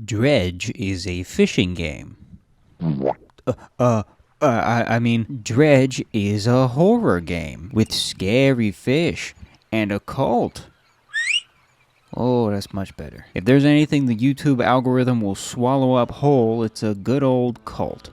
Dredge is a fishing game. Dredge is a horror game with scary fish and a cult. Oh, that's much better. If there's anything the YouTube algorithm will swallow up whole, it's a good old cult.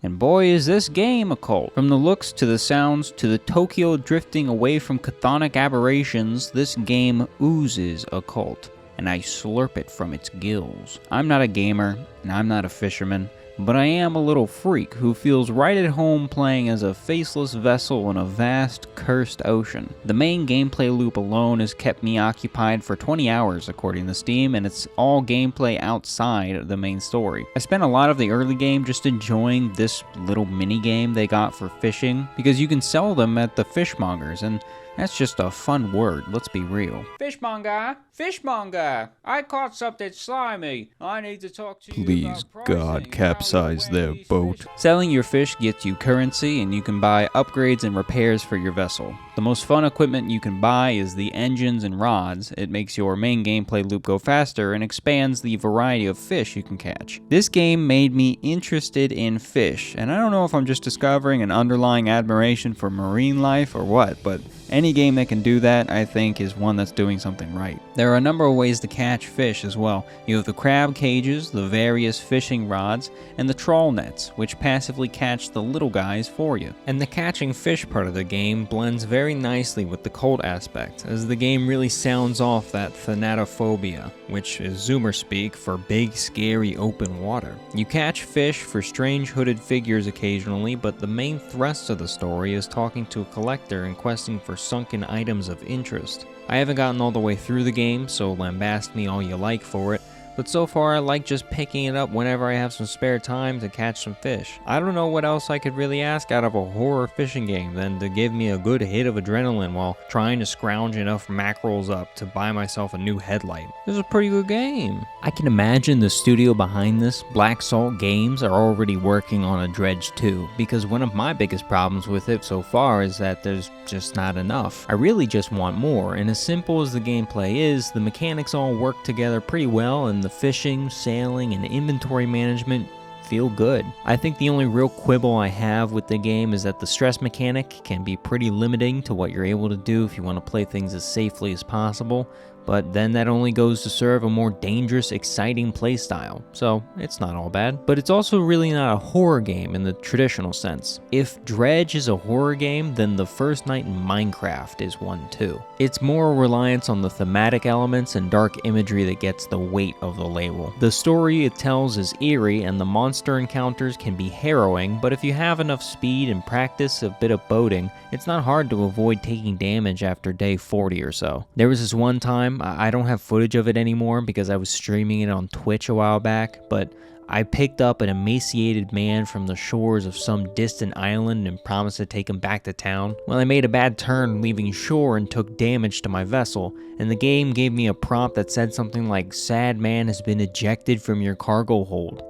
And boy, is this game a cult. From the looks to the sounds to the Tokyo drifting away from chthonic aberrations, this game oozes a cult, and I slurp it from its gills. I'm not a gamer, and I'm not a fisherman, but I am a little freak who feels right at home playing as a faceless vessel in a vast, cursed ocean. The main gameplay loop alone has kept me occupied for 20 hours according to Steam, and it's all gameplay outside the main story. I spent a lot of the early game just enjoying this little mini game they got for fishing, because you can sell them at the fishmongers, and that's just a fun word, let's be real. Fishmonger! Fishmonger! I caught something slimy. I need to talk to you about Please, pricing God, and capsize how we their weigh these boat. fish. Selling your fish gets you currency, and you can buy upgrades and repairs for your vessel. The most fun equipment you can buy is the engines and rods. It makes your main gameplay loop go faster and expands the variety of fish you can catch. This game made me interested in fish, and I don't know if I'm just discovering an underlying admiration for marine life or what, but any game that can do that, I think, is one that's doing something right. There are a number of ways to catch fish as well. You have the crab cages, the various fishing rods, and the trawl nets, which passively catch the little guys for you. And the catching fish part of the game blends very nicely with the cult aspect, as the game really sounds off that thanatophobia, which is Zoomer speak for big, scary, open water. You catch fish for strange hooded figures occasionally, but the main thrust of the story is talking to a collector and questing for sunken items of interest. I haven't gotten all the way through the game, so lambast me all you like for it, but so far I like just picking it up whenever I have some spare time to catch some fish. I don't know what else I could really ask out of a horror fishing game than to give me a good hit of adrenaline while trying to scrounge enough mackerels up to buy myself a new headlight. This is a pretty good game. I can imagine the studio behind this, Black Salt Games, are already working on a Dredge 2, because one of my biggest problems with it so far is that there's just not enough. I really just want more, and as simple as the gameplay is, the mechanics all work together pretty well, and the fishing, sailing, and inventory management feel good. I think the only real quibble I have with the game is that the stress mechanic can be pretty limiting to what you're able to do if you want to play things as safely as possible, but then that only goes to serve a more dangerous, exciting playstyle, so it's not all bad. But it's also really not a horror game in the traditional sense. If Dredge is a horror game, then the First Night in Minecraft is one too. It's more a reliance on the thematic elements and dark imagery that gets the weight of the label. The story it tells is eerie, and the monster encounters can be harrowing, but if you have enough speed and practice a bit of boating, it's not hard to avoid taking damage after day 40 or so. There was this one time, I don't have footage of it anymore because I was streaming it on Twitch a while back, but I picked up an emaciated man from the shores of some distant island and promised to take him back to town. Well, I made a bad turn leaving shore and took damage to my vessel, and the game gave me a prompt that said something like, "Sad man has been ejected from your cargo hold."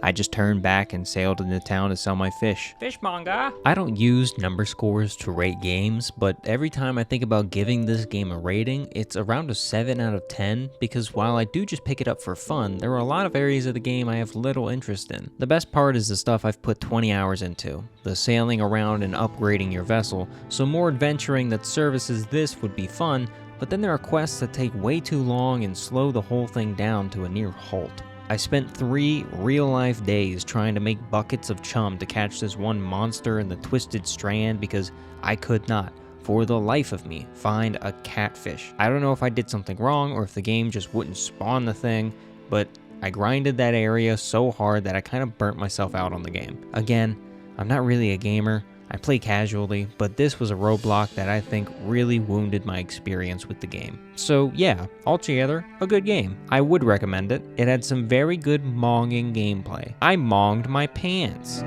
I just turned back and sailed into town to sell my fish. Fishmonger! I don't use number scores to rate games, but every time I think about giving this game a rating, it's around a 7 out of 10, because while I do just pick it up for fun, there are a lot of areas of the game I have little interest in. The best part is the stuff I've put 20 hours into, the sailing around and upgrading your vessel, so more adventuring that services this would be fun, but then there are quests that take way too long and slow the whole thing down to a near halt. I spent 3 real-life days trying to make buckets of chum to catch this one monster in the Twisted Strand because I could not, for the life of me, find a catfish. I don't know if I did something wrong or if the game just wouldn't spawn the thing, but I grinded that area so hard that I kind of burnt myself out on the game. Again, I'm not really a gamer. I play casually, but this was a roadblock that I think really wounded my experience with the game. So yeah, altogether, a good game. I would recommend it. It had some very good monging gameplay. I monged my pants.